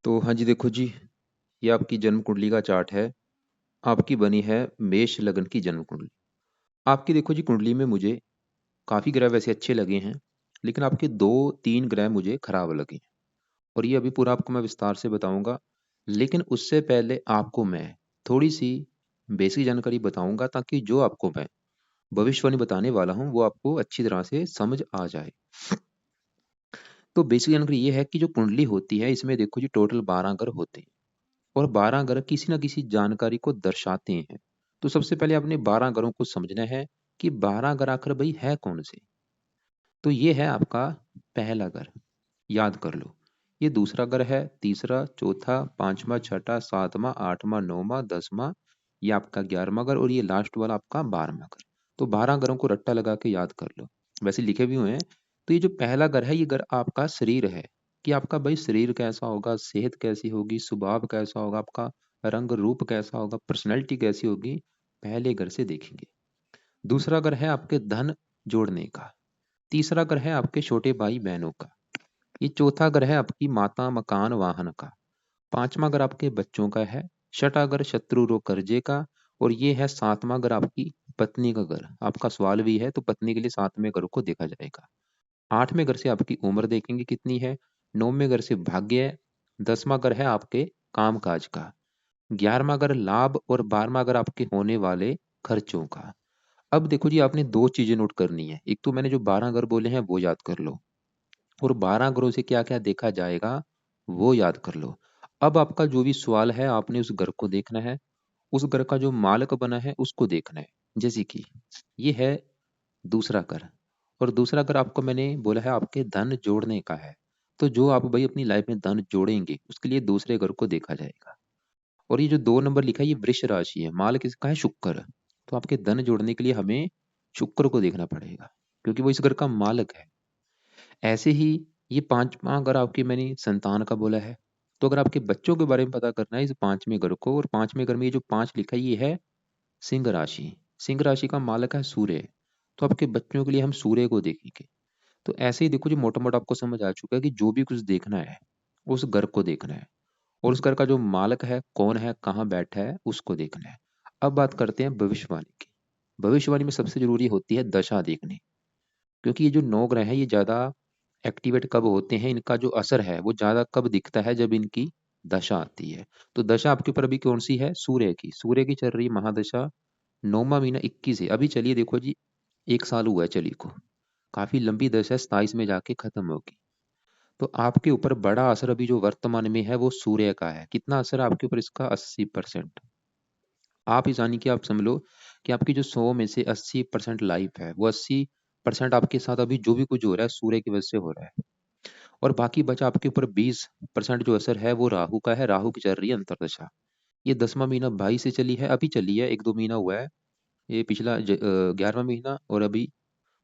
तो हाँ जी, देखो जी, ये आपकी जन्म कुंडली का चार्ट है। आपकी बनी है मेष लगन की जन्म कुंडली। आपकी देखो जी कुंडली में मुझे काफ़ी ग्रह वैसे अच्छे लगे हैं, लेकिन आपके 2-3 ग्रह मुझे खराब लगे हैं और ये अभी पूरा आपको मैं विस्तार से बताऊँगा। लेकिन उससे पहले आपको मैं थोड़ी-सी बेसिक जानकारी बताऊँगा ताकि जो आपको मैं भविष्यवाणी बताने वाला हूँ, वो आपको अच्छी तरह से समझ आ जाए। तो बेसिक जानकारी ये है कि जो कुंडली होती है, इसमें देखो जी टोटल 12 ग्रह होते हैं। और 12 ग्रह किसी न किसी जानकारी को दर्शाते हैं। तो सबसे पहले आपने 12 ग्रहों को समझना है कि 12 ग्रह आखिर भई है कौन से? तो ये है आपका पहला ग्रह, याद कर लो। ये दूसरा ग्रह है, तीसरा, चौथा, 5वां, छठा, 7वां, 8वां, 9वां, 10वां, ये आपका 11वां ग्रह और ये लास्ट वाला आपका 12वां ग्रह। तो 12 ग्रहों को रट्टा लगा के याद कर लो। वैसे लिखे भी हुए हैं। तो ये जो पहला ग्रह है, ये ग्रह आपका शरीर है कि आपका भाई शरीर कैसा होगा, सेहत कैसी होगी, स्वभाव कैसा होगा, आपका रंग रूप कैसा होगा, पर्सनैलिटी कैसी होगी, पहले ग्रह से देखेंगे। दूसरा ग्रह है आपके धन जोड़ने का। तीसरा ग्रह है आपके छोटे भाई बहनों का। ये चौथा ग्रह है आपकी माता, मकान, वाहन का। पांचवा ग्रह आपके बच्चों का है। छठा ग्रह शत्रु रोग कर्जे का। और ये है सातवां ग्रह आपकी पत्नी का ग्रह। आपका सवाल भी है तो पत्नी के लिए सातवें ग्रह को देखा जाएगा। आठवें घर से आपकी उम्र देखेंगे कितनी है। नौवें घर से भाग्य है। 10वां घर है आपके काम काज का। 11वां घर लाभ और 12वां घर आपके होने वाले खर्चों का। अब देखो जी, आपने दो चीजें नोट करनी है। एक तो मैंने जो 12 घर बोले हैं वो याद कर लो, और 12 घरों से क्या क्या देखा जाएगा वो याद कर लो। अब आपका जो भी सवाल है, आपने उस घर को देखना है, उस घर का जो मालिक बना है उसको देखना है। जैसे कि ये है दूसरा कर, और दूसरा कर आपको मैंने बोला है आपके धन जोड़ने का है। तो जो आप भाई अपनी लाइफ में धन जोड़ेंगे उसके लिए दूसरे घर को देखा जाएगा। और ये जो 2 नंबर लिखा है ये वृष राशि है, माल किसका है, शुक्र। तो आपके धन जोड़ने के लिए हमें शुक्र को देखना पड़ेगा, क्योंकि वो इस घर का मालिक है। ऐसे ही ये पांचवा घर आपकी मैंने संतान का बोला है। तो अगर आपके बच्चों के बारे में पता करना है इस पांचवें घर को, और पांचवें घर में ये जो 5 लिखा है ये है सिंह राशि। सिंह राशि का मालक है सूर्य। तो आपके बच्चों के लिए हम सूर्य को देखेंगे। तो ऐसे ही देखो जी, मोटा मोटा आपको समझ आ चुका है कि जो भी कुछ देखना है उस घर को देखना है, और उस घर का जो मालक है कौन है, कहाँ बैठा है, उसको देखना है। अब बात करते हैं भविष्यवाणी की। भविष्यवाणी में सबसे जरूरी होती है दशा देखनी, क्योंकि ये जो 9 ग्रह हैं ये ज्यादा एक्टिवेट कब होते हैं, इनका जो असर है वो ज्यादा कब दिखता है, जब इनकी दशा आती है। तो दशा आपके ऊपर अभी कौन सी है, सूर्य की। सूर्य की चल रही है महादशा। 9वां महीना 21 है अभी चलिए, देखो जी 1 साल हुआ है चली को। काफी लंबी दशा है, 27 में जाके खत्म होगी। तो आपके ऊपर बड़ा असर अभी जो वर्तमान में है वो सूर्य का है। कितना असर है आपके ऊपर इसका, 80%। आप इस यानी कि आप समझ लो कि आपकी जो 100 में से 80% लाइफ है, वो 80% आपके साथ अभी जो भी कुछ हो रहा है सूर्य की वजह से हो रहा है। और बाकी बचा आपके ऊपर 20% जो असर है वो राहु का है। राहु की चल रही है अंतरदशा। ये 10वां महीना 22 से चली है, अभी चली है, 1-2 महीना हुआ है। ये पिछला 11वां महीना, और अभी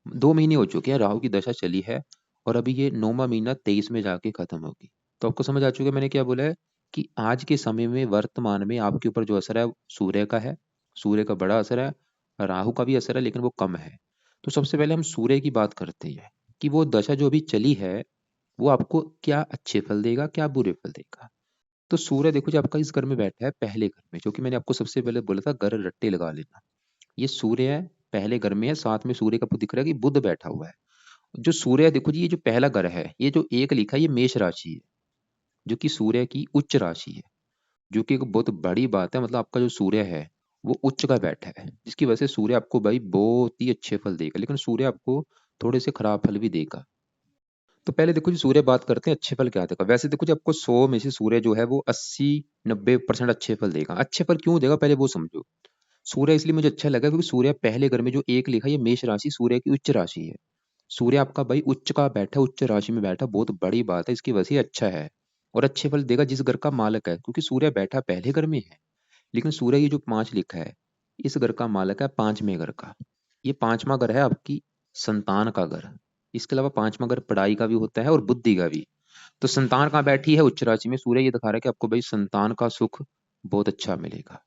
2 महीने हो चुके हैं राहु की दशा चली है। और अभी ये 9वां महीना 23 में जाके खत्म होगी। तो आपको समझ आ चुका है मैंने क्या बोला है, कि आज के समय में वर्तमान में आपके ऊपर जो असर है वो सूर्य का है। सूर्य का बड़ा असर है। राहु का भी असर है लेकिन वो कम है। तो सबसे पहले हम सूर्य की बात करते हैं कि वो दशा जो अभी चली है वो आपको क्या अच्छे फल देगा, क्या बुरे फल देगा। तो सूर्य देखो जी आपका इस घर में बैठा है, पहले घर में, जो कि मैंने आपको सबसे पहले बोला था घर रट्टे लगा लेना। ये सूर्य है, पहले घर में है, साथ में सूर्य का दिख रहा है कि बुध बैठा हुआ है। जो सूर्य है देखो जी, ये जो पहला घर है, ये जो एक लिखा है ये मेष राशि है, जो कि सूर्य की उच्च राशि है। जो कि एक बहुत बड़ी बात है, मतलब आपका जो सूर्य है वो उच्च का बैठा है, जिसकी वजह से सूर्य आपको भाई बहुत ही अच्छे फल देगा, लेकिन सूर्य आपको थोड़े से खराब फल भी देगा। तो पहले देखो जी सूर्य बात करते हैं अच्छे फल क्या देगा। वैसे देखो जी आपको 100 में से सूर्य जो है वो 80-90% अच्छे फल देगा। अच्छे फल क्यों देगा पहले वो समझो। सूर्य इसलिए मुझे अच्छा लगा क्योंकि सूर्य पहले घर में जो एक लिखा है ये मेष राशि सूर्य की उच्च राशि है। सूर्य आपका भाई उच्च का बैठा, उच्च राशि में बैठा, बहुत बड़ी बात है, इसकी वजह से अच्छा है। और अच्छे फल देगा जिस घर का मालक है, क्योंकि सूर्य बैठा पहले घर में है। लेकिन सूर्य ये जो 5 लिखा है इस घर का मालक है 5वें घर का। ये 5वां घर है आपकी संतान का घर। इसके अलावा 5वां घर पढ़ाई का भी होता है और बुद्धि का भी। तो संतान कहाँ बैठी है, उच्च राशि में। सूर्य ये दिखा रहा है कि आपको भाई संतान का सुख बहुत अच्छा मिलेगा।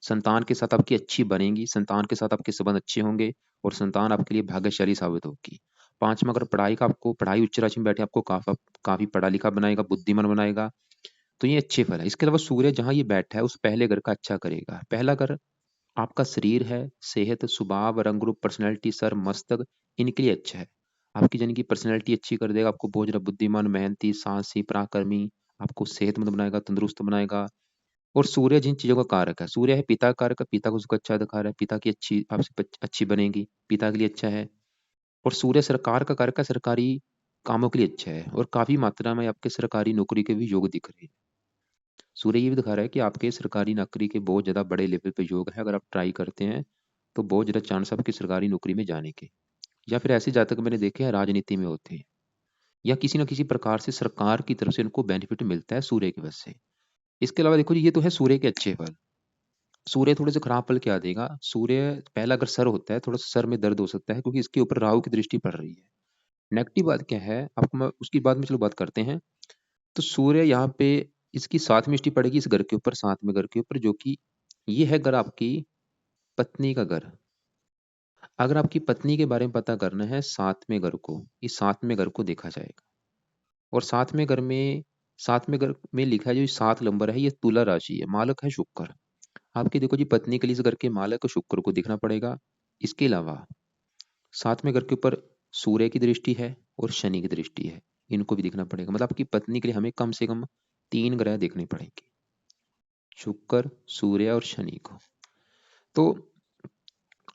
संतान के साथ आपकी अच्छी बनेगी, संतान के साथ आपके संबंध अच्छे होंगे, और संतान आपके लिए भाग्यशाली साबित होगी। 5वां अगर पढ़ाई का, आपको पढ़ाई उच्च राशि में बैठे आपको काफी काफी पढ़ा लिखा बनाएगा, बुद्धिमान बनाएगा। तो ये अच्छे फल है। इसके अलावा सूर्य जहाँ ये बैठा है उस पहले घर का अच्छा करेगा। पहला घर आपका शरीर है, सेहत, स्वभाव, रंग रूप, पर्सनैलिटी, सर, मस्तक, इनके लिए अच्छा है। आपकी यानी कि पर्सनैलिटी अच्छी कर देगा, आपको बहुत ज़्यादा बुद्धिमान, मेहनती, साहसी, पराक्रमी, आपको सेहतमंद बनाएगा, तंदुरुस्त बनाएगा। और सूर्य जिन चीज़ों का कारक है, सूर्य है पिता का कारक है, पिता को उसको अच्छा दिखा रहा है, पिता की अच्छी आपसे अच्छी बनेगी, पिता के लिए अच्छा है। और सूर्य सरकार का कारक है, सरकारी कामों के लिए अच्छा है और काफ़ी मात्रा में आपके सरकारी नौकरी के भी योग दिख रहे हैं। सूर्य ये भी दिखा रहा है कि आपके सरकारी नौकरी के बहुत ज़्यादा बड़े लेवल पे योग है। अगर आप ट्राई करते हैं तो बहुत ज़्यादा चांस है आपकी सरकारी नौकरी में जाने के। या फिर ऐसे जातक मैंने देखे हैं राजनीति में होते हैं, या किसी न किसी प्रकार से सरकार की तरफ से उनको बेनिफिट मिलता है सूर्य की वजह से। इसके अलावा देखो जी, ये तो है सूर्य के अच्छे फल। सूर्य थोड़े से खराब फल क्या देगा? सूर्य पहला अगर सर होता है, थोड़ा सा सर में दर्द हो सकता है क्योंकि इसके ऊपर राहु की दृष्टि पड़ रही है। नेगेटिव बात क्या है आपको मैं उसकी बाद में चलो बात करते हैं। तो सूर्य यहाँ पे इसकी 7वीं दृष्टि पड़ेगी इस घर के ऊपर, 7वें घर के ऊपर, जो कि ये है घर आपकी पत्नी का घर। अगर आपकी पत्नी के बारे में पता करना है 7वें घर को, इस 7वें घर को देखा जाएगा। और 7वें घर में लिखा है जो 7 नंबर है, ये तुला राशि है, मालक है शुक्र। आपकी देखो जी पत्नी के लिए इस घर के मालक शुक्र को देखना पड़ेगा। इसके अलावा 7वें घर के ऊपर सूर्य की दृष्टि है और शनि की दृष्टि है, इनको भी देखना पड़ेगा। मतलब आपकी पत्नी के लिए हमें कम से कम 3 ग्रह देखने पड़ेंगे, शुक्र, सूर्य और शनि को। तो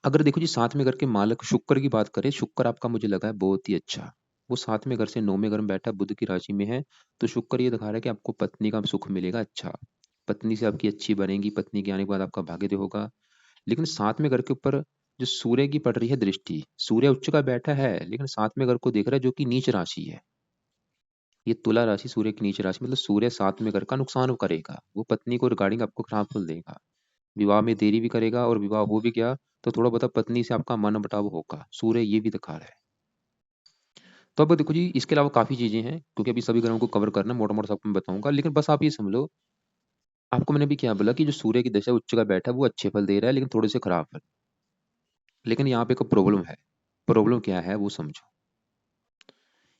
अगर देखो जी 7वें घर के मालक शुक्र की बात करें, शुक्र आपका मुझे लगा है बहुत ही अच्छा। वो 7वें घर से 9वें घर में बैठा बुध की राशि में है। तो शुक्र ये दिखा रहा है कि आपको पत्नी का सुख मिलेगा अच्छा, पत्नी से आपकी अच्छी बनेगी, पत्नी के आने के बाद आपका भाग्योदय होगा। लेकिन 7वें घर के ऊपर जो सूर्य की पड़ रही है दृष्टि, सूर्य उच्च का बैठा है लेकिन 7वें घर को देख रहा है जो कि नीच राशि है। ये तुला राशि सूर्य की नीच राशि, मतलब सूर्य 7वें घर का नुकसान करेगा, वो पत्नी को रिगार्डिंग आपको खराब फल देगा, विवाह में देरी भी करेगा, और विवाह हो भी गया तो थोड़ा बहुत पत्नी से आपका मनमुटाव होगा, सूर्य ये भी दिखा रहा है। तो अब देखो जी इसके अलावा काफ़ी चीज़ें हैं क्योंकि अभी सभी ग्रहों को कवर करना है, मोटा-मोटा सबको मैं बताऊँगा, लेकिन बस आप ये समझ लो, आपको मैंने भी क्या बोला कि जो सूर्य की दशा उच्च का बैठा है वो अच्छे फल दे रहा है लेकिन थोड़े से खराब फल। लेकिन यहाँ पे एक प्रॉब्लम है, प्रॉब्लम क्या है वो समझो।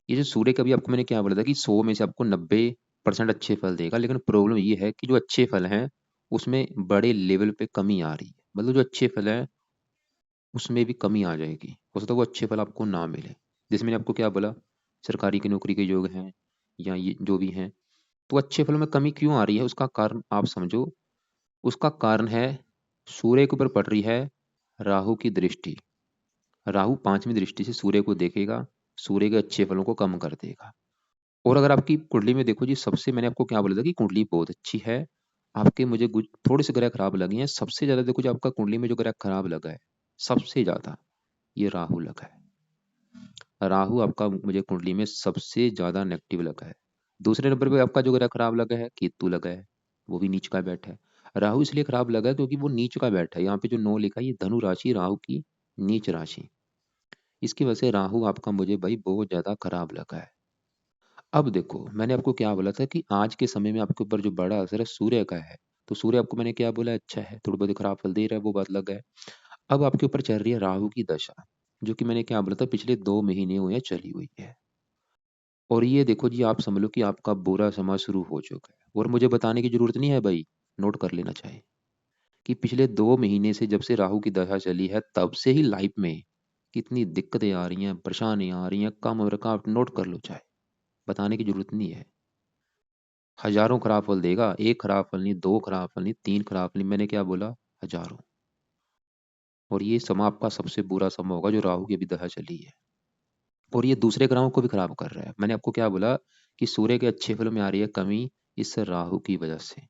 ये जो सूर्य का भी आपको मैंने क्या बोला था कि 100 में से आपको 90% अच्छे फल देगा, लेकिन प्रॉब्लम ये है कि जो अच्छे फल हैं उसमें बड़े लेवल पे कमी आ रही है। मतलब जो अच्छे फल हैं उसमें भी कमी आ जाएगी, हो सकता है वो अच्छे फल आपको ना मिले। जैसे मैंने आपको क्या बोला, सरकारी की नौकरी के योग हैं या ये जो भी हैं, तो अच्छे फलों में कमी क्यों आ रही है उसका कारण आप समझो। उसका कारण है सूर्य के ऊपर पड़ रही है राहु की दृष्टि। राहु 5वीं दृष्टि से सूर्य को देखेगा, सूर्य के अच्छे फलों को कम कर देगा। और अगर आपकी कुंडली में देखो जी, सबसे मैंने आपको क्या बोला था कि कुंडली बहुत अच्छी है, आपके मुझे थोड़े से ग्रह खराब लगे हैं। सबसे ज्यादा देखो जो आपका कुंडली में जो ग्रह खराब लगा है, सबसे ज्यादा ये राहु लगा है। राहु आपका मुझे कुंडली में सबसे ज्यादा नेगेटिव लगा है। दूसरे नंबर पे आपका जो ग्रह खराब लगा है केतु लगा है, वो भी नीच का बैठा है। राहु इसलिए खराब लगा है क्योंकि वो नीच का बैठा है। यहाँ पे जो 9 लिखा है ये धनु राशि, राहु की नीच राशि, इसकी वजह से राहु आपका मुझे भाई बहुत ज्यादा खराब लगा है। अब देखो मैंने आपको क्या बोला था कि आज के समय में आपके ऊपर जो बड़ा असर है सूर्य का है। तो सूर्य आपको मैंने क्या बोला, अच्छा है, थोड़ी बहुत खराब फल दे रहा है, वो बात लग है। अब आपके ऊपर चल रही है राहु की दशा, जो कि मैंने क्या बोला था पिछले 2 महीने हुए हैं चली हुई है। और ये देखो जी आप समझ लो कि आपका बुरा समय शुरू हो चुका है, और मुझे बताने की जरूरत नहीं है भाई, नोट कर लेना चाहिए कि पिछले 2 महीने से जब से राहु की दशा चली है तब से ही लाइफ में कितनी दिक्कतें आ रही हैं, परेशानियां आ रही हैं, कम और का आप नोट कर लो चाहे, बताने की जरूरत नहीं है। हजारों खराब फल देगा, एक खराब फल नहीं, दो खराब फल नहीं, तीन खराब फल नहीं, मैंने क्या बोला, हजारों। और ये समय आपका सबसे बुरा समय होगा जो राहु की अभी दशा चली है, और ये दूसरे ग्रहों को भी खराब कर रहा है। मैंने आपको क्या बोला कि सूर्य के अच्छे फलों में आ रही है कमी, इस राहु की वजह से।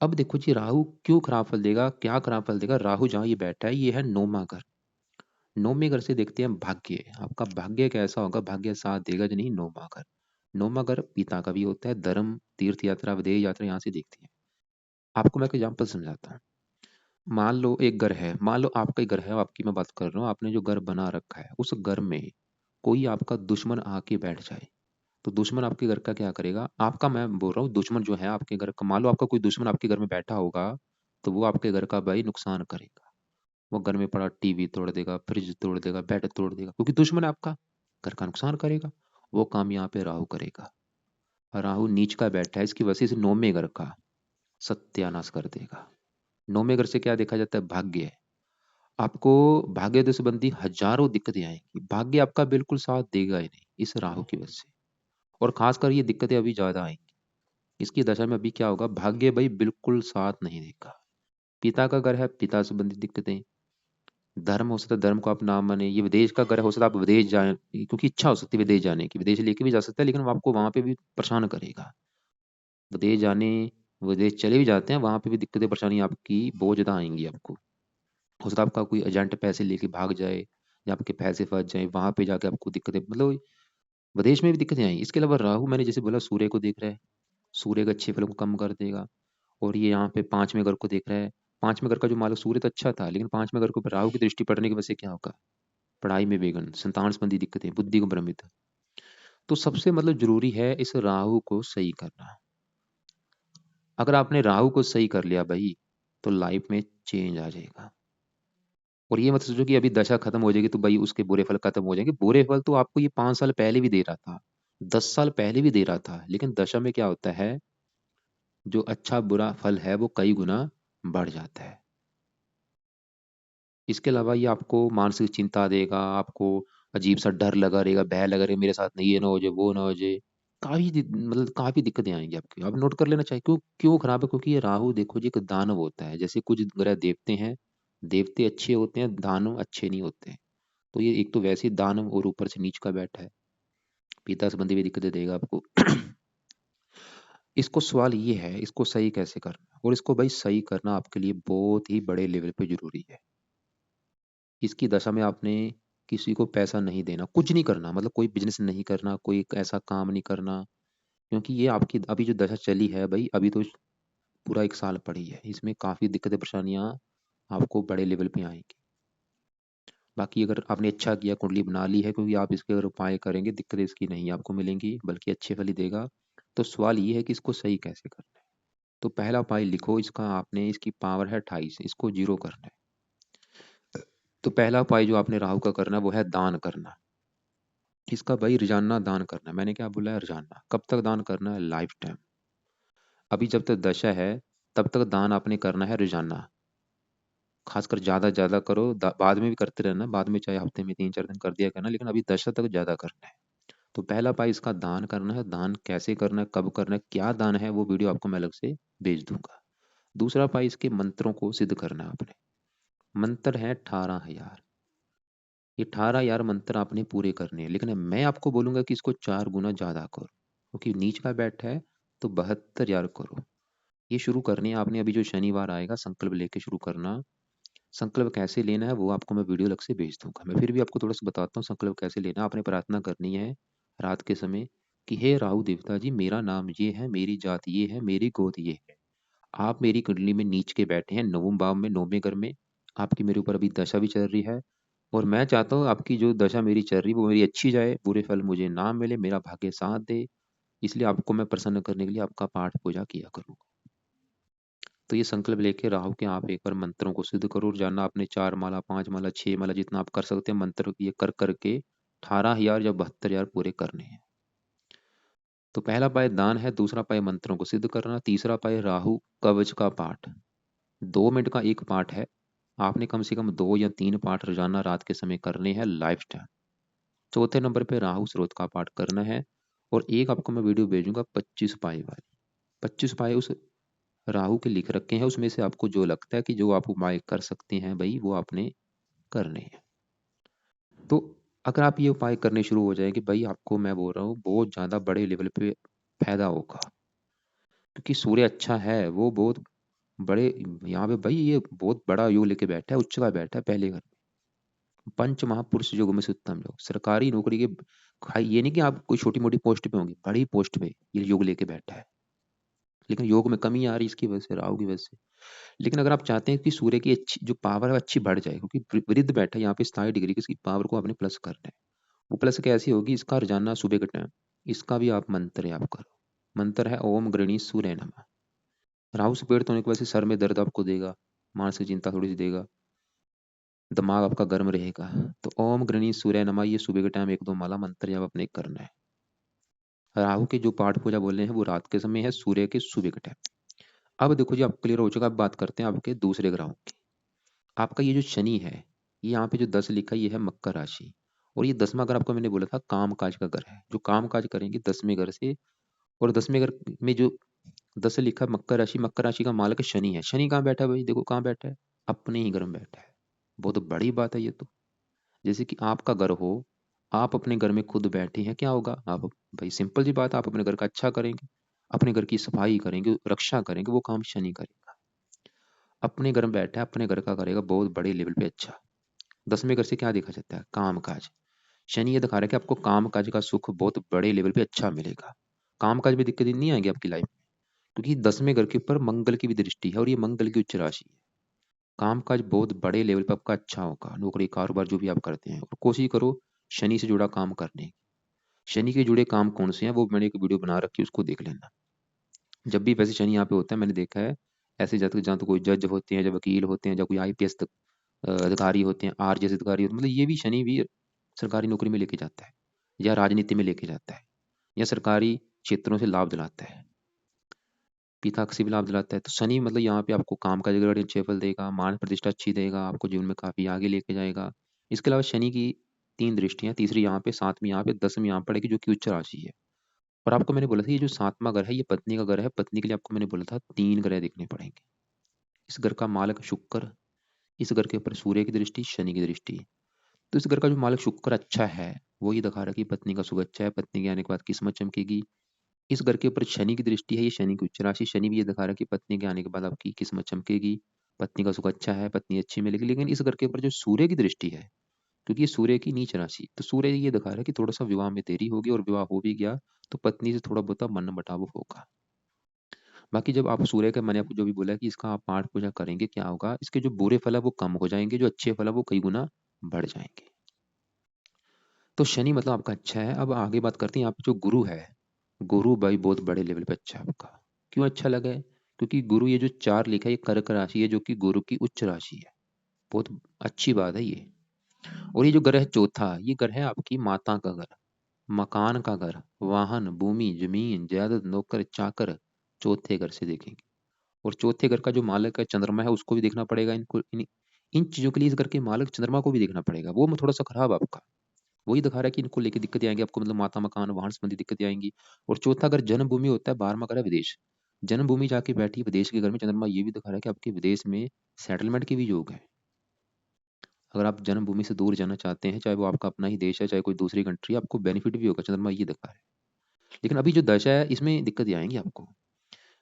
अब देखो जी राहु क्यों खराब फल देगा, क्या खराब फल देगा। राहु जहाँ ये बैठा है ये है 9वां घर। 9वें घर से देखते हैं भाग्य, आपका भाग्य कैसा होगा, भाग्य साथ देगा कि नहीं। 9वां घर, 9वां घर पिता का भी होता है, धर्म, तीर्थ यात्रा, विदेश यात्रा यहाँ से देखते हैं। आपको मैं एक एग्जाम्पल समझाता हूँ। मान लो एक घर है, मान लो आपका ही घर है, आपकी मैं बात कर रहा हूँ, आपने जो घर बना रखा है उस घर में कोई आपका दुश्मन आके बैठ जाए, तो दुश्मन आपके घर का क्या करेगा, आपका मैं बोल रहा हूँ दुश्मन जो है आपके घर का, मान लो आपका कोई दुश्मन आपके घर में बैठा होगा, तो वो आपके घर का भाई नुकसान करेगा। वो घर में पड़ा टीवी तोड़ देगा, फ्रिज तोड़ देगा, बेड तोड़ देगा, क्योंकि दुश्मन है आपका, घर का नुकसान करेगा। वो काम यहाँ पे राहु करेगा। राहु नीच का बैठा है, इसकी वजह से नौवें घर का सत्यानाश कर देगा। नौवें घर से क्या देखा जाता है? भाग्य। आपको भाग्य संबंधी हजारों दिक्कतें आएंगी, भाग्य आपका बिल्कुल साथ देगा ही नहीं इस राहु की वजह से। और खासकर ये दिक्कतें अभी ज्यादा आएंगी इसकी दशा में। अभी क्या होगा? भाग्य भाई बिल्कुल साथ नहीं देगा। पिता का घर है, पिता संबंधी दिक्कतें। धर्म हो सकता है, धर्म को आप ना माने। ये विदेश का घर हो सकता है, आप विदेश जाए क्योंकि इच्छा हो सकती है विदेश जाने की, विदेश लेके भी जा सकता है, लेकिन वो आपको वहां पे भी परेशान करेगा। विदेश जाने, विदेश चले भी जाते हैं, वहां पे भी दिक्कतें परेशानी आपकी बहुत ज्यादा आएंगी आपको। हो सकता है आपका कोई एजेंट पैसे लेके भाग जाए, या आपके पैसे फंस जाए, वहां पे जाके आपको दिक्कतें, मतलब विदेश में भी दिक्कतें आई। इसके अलावा राहु मैंने जैसे बोला सूर्य को देख रहा है, सूर्य के अच्छे फलों को कम कर देगा। और ये यहाँ पे पांचवें घर को देख रहा है। पांचवें घर का जो मालक सूर्य तो अच्छा था, लेकिन पांचवें घर के ऊपर राहु की दृष्टि पड़ने की वजह से क्या होगा? पढ़ाई में विघ्न, संतान संबंधी दिक्कतें, बुद्धि को भ्रमित। तो सबसे मतलब जरूरी है इस राहु को सही करना। अगर आपने राहु को सही कर लिया भाई, तो लाइफ में चेंज आ जाएगा। और ये मत सोचो कि अभी दशा खत्म हो जाएगी तो भाई उसके बुरे फल खत्म हो जाएंगे। बुरे फल तो आपको ये 5 साल पहले भी दे रहा था, 10 साल पहले भी दे रहा था, लेकिन दशा में क्या होता है? जो अच्छा बुरा फल है वो कई गुना बढ़ जाता है। इसके अलावा ये आपको मानसिक चिंता देगा, आपको अजीब सा डर लगा रहेगा, भय लगा रहेगा, मेरे साथ नहीं ये ना हो जाए, वो ना हो जाए। मतलब काफी दिक्कतें आएंगी आपकी। आप नोट कर लेना चाहिए क्यों क्यों खराब है, क्योंकि ये राहु देखो जी एक दानव होता है। जैसे कुछ ग्रह देवते हैं, देवते अच्छे होते हैं, दानव अच्छे नहीं होते हैं। तो ये एक तो वैसे ही दानव और ऊपर से नीच का बैठा है, पिता संबंधी भी दिक्कतें देगा आपको। इसको सवाल ये है, इसको सही कैसे करना? और इसको भाई सही करना आपके लिए बहुत ही बड़े लेवल पे जरूरी है। इसकी दशा में आपने किसी को पैसा नहीं देना, कुछ नहीं करना, मतलब कोई बिजनेस नहीं करना, कोई ऐसा काम नहीं करना। क्योंकि ये आपकी अभी जो दशा चली है भाई, अभी तो पूरा 1 साल पड़ी है, इसमें काफी दिक्कतें परेशानियां आपको बड़े लेवल पे आएंगी। बाकी अगर आपने अच्छा किया, कुंडली बना ली है, क्योंकि आप इसके अगर उपाय करेंगे दिक्कतें इसकी नहीं आपको मिलेंगी, बल्कि अच्छे फल ही देगा। तो सवाल ये है कि इसको सही कैसे करना है। तो पहला उपाय लिखो इसका, आपने इसकी पावर है 28, इसको 0 करना है। तो पहला उपाय जो आपने राहु का करना है वो है दान करना। इसका भाई रोजाना दान करना है। मैंने क्या बोला है? रोजाना। कब तक दान करना है? Life time. अभी जब तक दशा है तब तक दान आपने करना है रोजाना। खासकर ज्यादा ज्यादा करो, बाद में भी करते रहना, बाद में चाहे हफ्ते में 3-4 दिन कर दिया करना, लेकिन अभी दशा तक ज्यादा करना है। तो पहला उपाय इसका दान करना है। दान कैसे करना है, कब करना है, क्या दान है, वो वीडियो आपको मैं अलग से भेज दूंगा। दूसरा उपाय इसके मंत्रों को सिद्ध करना है आपने। मंत्र है 18,000। ये 18,000 मंत्र आपने पूरे करने हैं, लेकिन मैं आपको बोलूंगा कि इसको 4 गुना ज्यादा करो, क्योंकि नीच का बैठ है। तो 72,000 करो। ये शुरू करनी है आपने। अभी जो शनिवार आएगा संकल्प लेके शुरू करना। संकल्प कैसे लेना है वो आपको मैं वीडियो अलग से भेज दूंगा। मैं फिर भी आपको थोड़ा सा बताता हूँ संकल्प कैसे लेना है। आपने प्रार्थना करनी है रात के समय कि हे राहु देवता जी, मेरा नाम ये है, मेरी जात ये है, मेरी गोद ये है। आप मेरी कुंडली में नीच के बैठे हैं, नवम भाव में, नौवें घर में। आपकी मेरे ऊपर अभी दशा भी चल रही है, और मैं चाहता हूँ आपकी जो दशा मेरी चल रही है वो मेरी अच्छी जाए, बुरे फल मुझे ना मिले, मेरा भाग्य साथ दे। इसलिए आपको मैं प्रसन्न करने के लिए आपका पाठ पूजा किया करूँगा। तो ये संकल्प लेके राहु के आप एक बार मंत्रों को सिद्ध करो। रोजाना आपने 4 माला, 5 माला, 6 माला, जितना आप कर सकते हैं मंत्र ये कर करके 18,000 या 72,000 पूरे करने हैं। तो पहला पाय दान है, दूसरा पाय मंत्रों को सिद्ध करना, तीसरा पाय राहु कवच का पाठ। 2 मिनट का एक पाठ है। आपने कम से कम 2 या 3 पाठ रोजाना रात के समय करने हैं, लाइफ टाइम। चौथे नंबर पे राहु स्रोत का पाठ करना है। और एक आपको मैं वीडियो भेजूंगा 25 पाई वाली। 25 पाए उस राहु के लिख रखे हैं, उसमें से आपको जो लगता है कि जो आप उपाय कर सकते हैं भाई, वो आपने करने हैं। तो अगर आप ये उपाय करने शुरू हो जाएंगे भाई, आपको मैं बोल रहा हूँ बहुत ज्यादा बड़े लेवल पे फायदा होगा। क्योंकि सूर्य अच्छा है, वो बहुत बड़े, यहाँ पे भाई ये बहुत बड़ा योग लेके बैठा है, उच्च का बैठा है पहले घर। पंच महापुरुष योग में से उत्तम योग, सरकारी नौकरी के। ये नहीं कि आप कोई छोटी मोटी पोस्ट पे होंगे, बड़ी पोस्ट पे ये योग लेके बैठा है। लेकिन योग में कमी आ रही इसकी वजह से, राहु की वजह से। लेकिन अगर आप चाहते हैं कि सूर्य की अच्छी जो पावर है अच्छी बढ़ जाए, क्योंकि वृद्ध बैठा है यहाँ पे 27 डिग्री की, इसकी पावर को आपने प्लस करना है। वो प्लस कैसी होगी? इसका रोजाना सुबह का टाइम, इसका भी आप मंत्र याद करो। मंत्र है ओम गृणी सूर्य नमः। राहु से पीड़ित होने की वजह से सर में दर्द आपको देगा, मानसिक चिंता थोड़ी सी देगा, दिमाग आपका गर्म रहेगा। तो ओम गृणी सूर्य नमः ये सुबह के टाइम 1-2 माला मंत्र जब अपने करना है। राहु के जो पाठ पूजा बोल रहे हैं वो रात के समय है, सूर्य के सुबह के टाइम। अब देखो जी, आप क्लियर हो चुका। अब बात करते हैं आपके दूसरे ग्रहों की। आपका ये जो शनि है, ये यहाँ पे जो 10 लिखा है ये है मकर राशि। और ये 10वां घर आपको मैंने बोला था काम काज का घर है, जो काम काज करेंगे 10वें घर से। और 10वें घर में जो 10 लिखा है मकर राशि, मकर राशि का मालक शनि है। शनि कहाँ बैठा है भाई? देखो कहाँ बैठा है, अपने ही घर में बैठा है। बहुत बड़ी बात है ये तो। जैसे कि आपका घर हो, आप अपने घर में खुद बैठे हैं, क्या होगा आप? भाई सिंपल सी बात है, आप अपने घर का अच्छा करेंगे, अपने घर की सफाई करेंगे, रक्षा करेंगे, वो काम शनि करेगा। अपने घर में बैठा है, अपने घर का करेगा बहुत बड़े लेवल पे अच्छा। 10वें घर से क्या देखा जाता है? काम काज। शनि ये दिखा रहा है कि आपको काम काज का सुख बहुत बड़े लेवल पे अच्छा मिलेगा। काम काज में दिक्कत नहीं आएगी आपकी लाइफ में, क्योंकि 10वें घर के ऊपर मंगल की भी दृष्टि है और ये मंगल की उच्च राशि है। काम काज बहुत बड़े लेवल पे आपका अच्छा होगा, नौकरी कारोबार जो भी आप करते हैं। और कोशिश करो शनि से जुड़ा काम करने की। शनि के जुड़े काम कौन से हैं वो मैंने एक वीडियो बना रखी है, उसको देख लेना। जब भी वैसे शनि यहाँ पे होता है, मैंने देखा है ऐसे जातक जहाँ तो कोई जज होते हैं, जब वकील होते हैं, जब कोई आईपीएस अधिकारी होते हैं, आरजेएस अधिकारी होते हैं, मतलब ये भी शनि भी सरकारी नौकरी में लेके जाता है, या राजनीति में लेके जाता है, या सरकारी क्षेत्रों से लाभ दिलाता है, पिता से भी लाभ दिलाता है। तो शनि मतलब यहाँ पे आपको काम काज बड़े अच्छे फल देगा, मान प्रतिष्ठा अच्छी देगा, आपको जीवन में काफी आगे लेके जाएगा। इसके अलावा शनि की 3 दृष्टियां, तीसरी यहाँ पे, 7वीं यहाँ पे, 10वीं यहाँ पड़ेगी, जो कि उच्च राशि है। और आपको मैंने बोला था ये जो 7वां घर है ये पत्नी का घर है। पत्नी के लिए आपको मैंने बोला था 3 ग्रह देखने पड़ेंगे। इस घर का मालक शुक्र, इस घर के ऊपर सूर्य की दृष्टि, शनि की दृष्टि। तो इस घर का जो मालक शुक्र अच्छा है, वो ये दिखा रहा है कि पत्नी का सुख अच्छा है, पत्नी के आने के बाद किस्मत चमकेगी। इस घर के ऊपर शनि की दृष्टि है, ये शनि की उच्च राशि। शनि भी ये दिखा रहा है कि पत्नी के आने के बाद आपकी किस्मत चमकेगी, पत्नी का सुख अच्छा है, पत्नी अच्छी मिलेगी। लेकिन इस घर के ऊपर जो सूर्य की दृष्टि है, क्योंकि ये सूर्य की नीच राशि, तो सूर्य ये दिखा रहा है कि थोड़ा सा विवाह में देरी होगी, और विवाह हो भी गया तो पत्नी से थोड़ा बहुत मन मुटाव होगा। बाकी जब आप सूर्य के, मैंने आपको जो भी बोला कि इसका आप पाठ पूजा करेंगे, क्या होगा, इसके जो बुरे फल है वो कम हो जाएंगे, जो अच्छे फल है वो कई गुना बढ़ जाएंगे। तो शनि मतलब आपका अच्छा है। अब आगे बात करते हैं, आप जो गुरु है, गुरु भाई बहुत बड़े लेवल पे अच्छा है आपका। क्यों अच्छा लगा है? क्योंकि गुरु ये जो 4 लिखा है ये कर्क राशि है, जो कि गुरु की उच्च राशि है। बहुत अच्छी बात है ये। और ये जो ग्रह है चौथा, ये ग्रह है आपकी माता का घर, मकान का घर, वाहन, भूमि, जमीन, जायदाद, नौकर चाकर, चौथे घर से देखेंगे। और चौथे घर का जो मालिक है चंद्रमा है, उसको भी देखना पड़ेगा। इनको इन चीजों के लिए इस घर के मालिक चंद्रमा को भी देखना पड़ेगा। वो थोड़ा सा खराब है आपका, वही दिखा रहा है कि इनको लेके दिक्कतें आएंगी आपको, मतलब माता मकान वाहन संबंधी दिक्कतें आएंगी। और चौथा अगर जन्मभूमि होता है, 12वां घर है विदेश, जन्मभूमि जाके बैठी है विदेश के घर में चंद्रमा, ये भी दिखा रहा है कि आपके विदेश में सेटलमेंट के भी योग है। अगर आप जन्मभूमि से दूर जाना चाहते हैं, चाहे वो आपका अपना ही देश है चाहे कोई दूसरी कंट्री, आपको बेनिफिट भी होगा, चंद्रमा ये दिखा रहा है। लेकिन अभी जो दशा है इसमें दिक्कतें आएंगी आपको।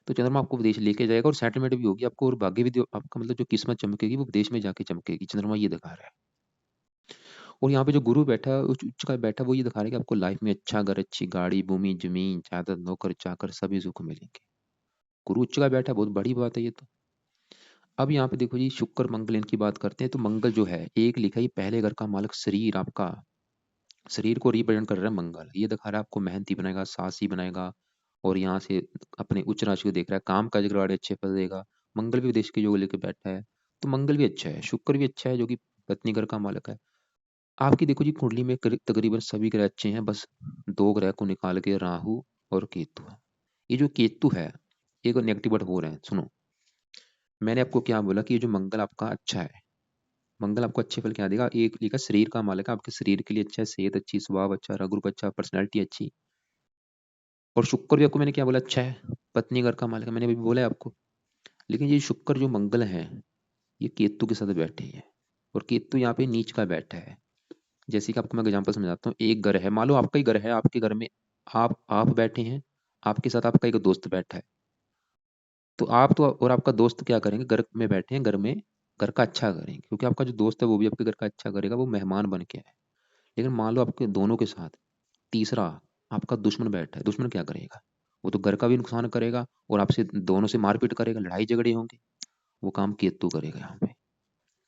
तो चंद्रमा आपको विदेश लेके जाएगा और सेटलमेंट भी होगी आपको, और भाग्य भी आपका मतलब जो किस्मत चमकेगी वो विदेश में जाके चमकेगी, चंद्रमा ये दिखा रहा है। और यहाँ पे जो गुरु बैठा है, उच्च उच्च का बैठा है, वो ये दिखा रहा है कि आपको लाइफ में अच्छा घर, अच्छी गाड़ी, भूमि, जमीन, जायदाद, नौकर चाकर सभी सुख मिलेंगे। गुरु उच्च का बैठा है, बहुत बड़ी बात है ये तो। अब यहाँ पे देखो जी, शुक्र मंगल इनकी बात करते हैं। तो मंगल जो है, एक लिखा है ये पहले घर का मालिक शरीर, आपका शरीर को रिप्रेजेंट कर रहा है मंगल। ये दिखा रहा है आपको मेहनती बनाएगा, साहसी बनाएगा। और यहाँ से अपने उच्च राशि को देख रहा है, काम काज के बड़े अच्छे फल देगा। मंगल भी विदेश के योग लेके बैठा है, तो मंगल भी अच्छा है। शुक्र भी अच्छा है, जो कि पत्नी घर का मालिक है। आपकी देखो जी कुंडली में तकरीबन सभी ग्रह अच्छे हैं, बस 2 ग्रह को निकाल के, राहु और केतु। ये जो केतु है, एक नेगेटिव वर्ड हो रहे हैं, सुनो। मैंने आपको क्या बोला कि ये जो मंगल आपका अच्छा है, मंगल आपको अच्छे फल क्या देगा? एक लिखा शरीर का मालिक है, आपके शरीर के लिए अच्छा है, सेहत अच्छी, स्वभाव अच्छा, रंग रूप अच्छा, पर्सनैलिटी अच्छी। और शुक्र भी आपको मैंने क्या बोला, अच्छा है, पत्नी घर का मालिक है, मैंने अभी बोला है आपको। लेकिन ये शुक्र जो मंगल है, ये केतु के साथ बैठे है। और केतु यहाँ पे नीच का बैठा है। जैसे कि आपको मैं एग्जांपल समझाता हूँ, एक घर है, मान लो आपका ही घर है, आपके घर में आप बैठे हैं, आपके साथ आपका एक दोस्त बैठा है। तो आप तो और आपका दोस्त क्या करेंगे, घर में बैठे हैं, घर में घर का अच्छा करेंगे, क्योंकि आपका जो दोस्त है वो भी आपके घर का अच्छा करेगा, वो मेहमान बन के है। लेकिन मान लो आपके दोनों के साथ तीसरा आपका दुश्मन बैठा है, दुश्मन क्या करेगा? वो तो घर का भी नुकसान करेगा, और आपसे दोनों से मारपीट करेगा, लड़ाई झगड़े होंगे। वो काम केतु करेगा यहाँ पे।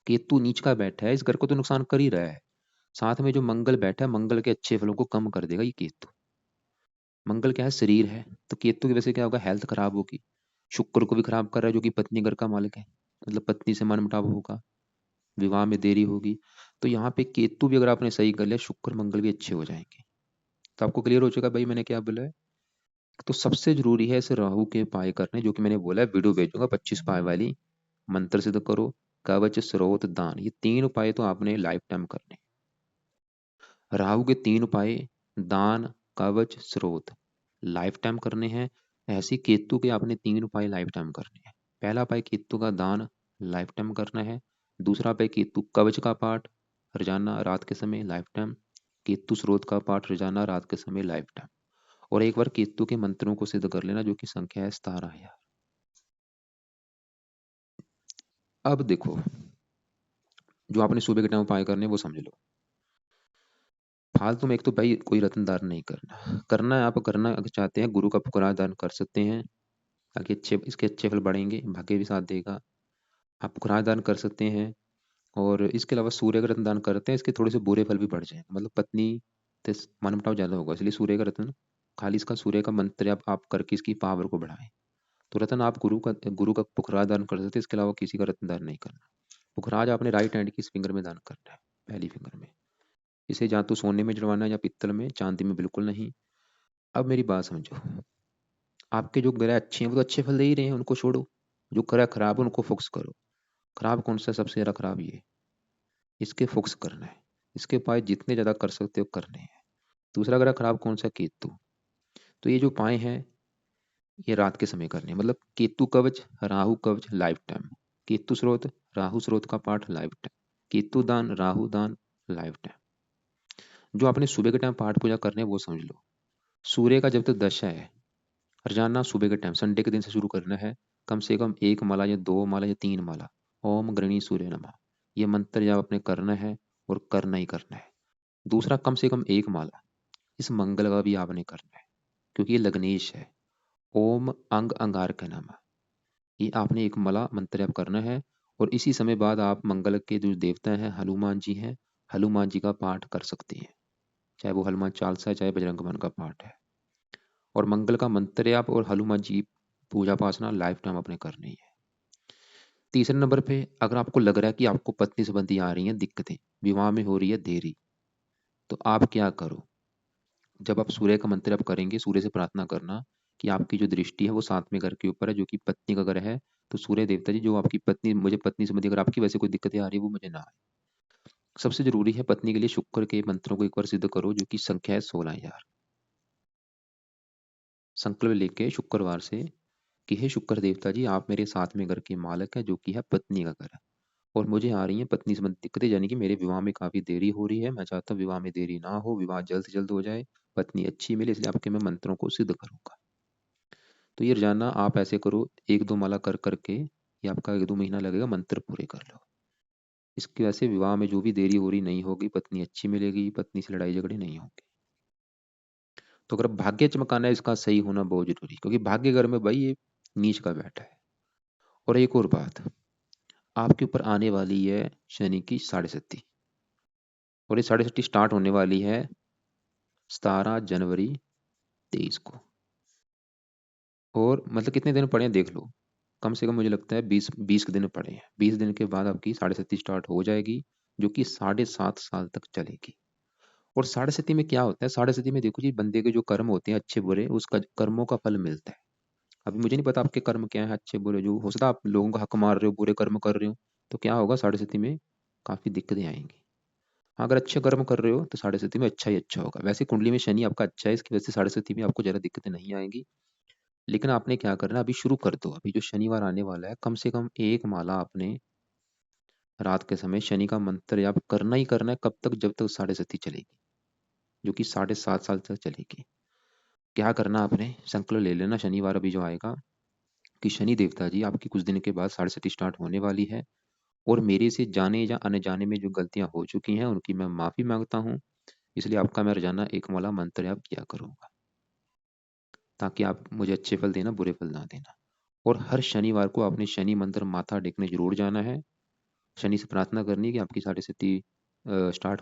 केतु नीच का बैठा है, इस घर को तो नुकसान कर ही रहा है, साथ में जो मंगल बैठा है, मंगल के अच्छे फलों को कम कर देगा ये केतु। मंगल क्या है, शरीर है, तो केतु की वजह से क्या होगा, हेल्थ खराब होगी। शुक्र को भी खराब कर रहा है, जो कि पत्नी घर का मालिक है, मतलब पत्नी से मनमुटाव होगा, विवाह में देरी होगी। तो यहाँ पे केतु भी अगर आपने सही कर लिया, शुक्र मंगल भी अच्छे हो जाएंगे। तो आपको क्लियर हो चुका भाई मैंने क्या बोला है। तो सबसे जरूरी है इस राहु के उपाय करने, जो कि मैंने बोला है, वीडियो भेजूंगा 25 उपाय वाली। मंत्र सिद्ध करो, कवच, स्रोत, दान, ये 3 उपाय तो आपने लाइफ टाइम करने। राहु के 3 उपाय, दान, कवच, स्रोत, लाइफ टाइम करने हैं। ऐसी केतु के आपने 3 उपाय लाइफ टाइम करने हैं। पहला उपाय केतु का दान लाइफ टाइम करना है। दूसरा उपाय केतु कवच का पाठ रोजाना रात के समय लाइफ टाइम। केतु स्रोत का पाठ रोजाना रात के समय लाइफ टाइम। और एक बार केतु के मंत्रों को सिद्ध कर लेना, जो कि संख्या है 17,000। अब देखो, जो आपने सुबह के टाइम उपाय करने हैं, वो समझ लो। फालतू में एक तो भाई कोई रत्न दान नहीं करना। करना है, आप करना अगर चाहते हैं गुरु का पुकुरा दान कर सकते हैं, ताकि इसके अच्छे फल बढ़ेंगे, भाग्य भी साथ देगा। आप पुकुरा दान कर सकते हैं। और इसके अलावा सूर्य का रत्न दान करते हैं, इसके थोड़े से बुरे फल भी बढ़ जाएंगे, मतलब पत्नी से मनमुटाव ज्यादा होगा, इसलिए सूर्य का रत्न, खाली इसका सूर्य का मंत्र आप करके इसकी पावर को बढ़ाएं। तो रत्न आप गुरु का पुखराज दान कर सकते हैं, इसके अलावा किसी का रत्न दान नहीं करना। पुखराज आपने राइट हैंड की इस फिंगर में दान करना है, पहली फिंगर में। इसे या तो सोने में जड़वाना है या पित्तल में, चांदी में बिल्कुल नहीं। अब मेरी बात समझो, आपके जो ग्रह अच्छे हैं वो तो अच्छे फल दे ही रहे हैं, उनको छोड़ो। जो ग्रह खराब है उनको फोकस करो। खराब कौन सा, सबसे ज्यादा खराब ये, इसके फोकस करना है। इसके उपाय जितने ज्यादा कर सकते हो करने हैं। दूसरा ग्रह खराब कौन सा, केतु। तो ये जो उपाय हैं, ये रात के समय करने हैं। मतलब केतु कवच, राहु कवच लाइफ टाइम। केतु स्रोत, राहु स्रोत का पाठ लाइफ टाइम। केतु दान, राहु दान लाइफ टाइम। जो आपने सुबह के टाइम पाठ पूजा करने हैं वो समझ लो। सूर्य का जब तक दशा है, रोजाना सुबह के टाइम संडे के दिन से शुरू करना है। कम से कम 1 माला या 2 माला या 3 माला ओम गृणी सूर्य नमः, ये मंत्र जब आपने करना है, और करना ही करना है। दूसरा, कम से कम 1 माला इस मंगल का भी आपने करना है, क्योंकि ये लग्नेश है। ओम अंग अंगारक नमः, ये आपने 1 माला मंत्र जप करना है। और इसी समय बाद आप मंगल के जो देवता हैं हनुमान जी हैं, हनुमान जी का पाठ कर सकती हैं, चाहे वो हनुमान चालीसा है, चाहे बजरंग बन का पाठ है। और मंगल का मंत्र आप और हनुमान जी पूजा पासना लाइफ टाइम आपने करनी है। तीसरे नंबर पे, अगर आपको लग रहा है कि आपको पत्नी संबंधी आ रही हैं दिक्कतें, विवाह में हो रही है देरी, तो आप क्या करो। जब आप सूर्य का मंत्र आप करेंगे, सूर्य से प्रार्थना करना कि आपकी जो दृष्टि है वो 7वें घर के ऊपर है, जो कि पत्नी का घर है। तो सूर्य देवता जी, जो आपकी पत्नी, मुझे पत्नी संबंधी अगर आपकी वैसे कोई दिक्कतें आ रही है वो मुझे ना आए। सबसे जरूरी है पत्नी के लिए शुक्र के मंत्रों को एक बार सिद्ध करो, जो कि संख्या है 16,000। संकल्प लेके शुक्रवार से कि हे शुक्र देवता जी, आप मेरे 7वें घर के मालिक है, जो कि है पत्नी का घर है। और मुझे आ रही है पत्नी संबंधी दिक्कतें, यानी कि मेरे विवाह में काफी देरी हो रही है। मैं चाहता हूँ विवाह में देरी ना हो, विवाह जल्द से जल्द हो जाए, पत्नी अच्छी मिले, इसलिए आपके मैं मंत्रों को सिद्ध करूंगा। तो ये रोजाना आप ऐसे करो, 1-2 माला कर करके, ये आपका 1-2 महीना लगेगा, मंत्र पूरे कर लो। इसकी वजह से विवाह में जो भी देरी हो रही नहीं होगी, पत्नी अच्छी मिलेगी, पत्नी से लड़ाई झगड़े नहीं होंगे। तो अगर भाग्य चमकाना है, इसका सही होना बहुत जरूरी, क्योंकि भाग्य घर में भाई ये नीच का बैठा है। और एक और बात, आपके ऊपर आने वाली है शनि की 6.5। और ये 6.5 स्टार्ट होने वाली है 17 जनवरी 23 को। और मतलब कितने दिन पड़े हैं देख लो, कम से कम मुझे लगता है 20 के दिन पड़े हैं। 20 दिन के बाद आपकी 6.5 स्टार्ट हो जाएगी, जो कि 7.5 साल तक चलेगी। और 6.5 में क्या होता है, 6.5 में देखो जी, बंदे के जो कर्म होते हैं अच्छे बुरे, उसका कर्मों का फल मिलता है। अभी मुझे नहीं पता आपके कर्म क्या है, अच्छे बुरे, जो हो सकता है आप लोगों का हक मार रहे हो, बुरे कर्म कर रहे हो, तो क्या होगा 6.5 में काफी दिक्कतें आएंगी। हाँ, अगर अच्छे कर्म कर रहे हो तो 6.5 में अच्छा ही अच्छा होगा। वैसे कुंडली में शनि आपका अच्छा है, इसकी वजह से 6.5 में आपको ज्यादा दिक्कतें नहीं आएंगी। लेकिन आपने क्या करना है, अभी शुरू कर दो। अभी जो शनिवार आने वाला है, कम से कम 1 माला आपने रात के समय शनि का मंत्र याद करना ही करना है। कब तक, जब तक 6.5 चलेगी, जो कि 7.5 साल तक चलेगी। क्या करना आपने, संकल्प ले लेना शनिवार अभी जो आएगा, कि शनि देवता जी, आपकी कुछ दिन के बाद 6.5 स्टार्ट होने वाली है, और मेरे से जाने या आने जाने में जो गलतियां हो चुकी हैं उनकी मैं माफी मांगता हूँ। इसलिए आपका मैं रोजाना 1 माला मंत्र याद किया करूंगा, ताकि आप मुझे अच्छे फल देना, बुरे फल ना देना। और हर शनिवार को आपने शनि मंदिर माथा टेकने जरूर जाना है। शनि से प्रार्थना करनी है कि आपकी 6.5 स्टार्ट हो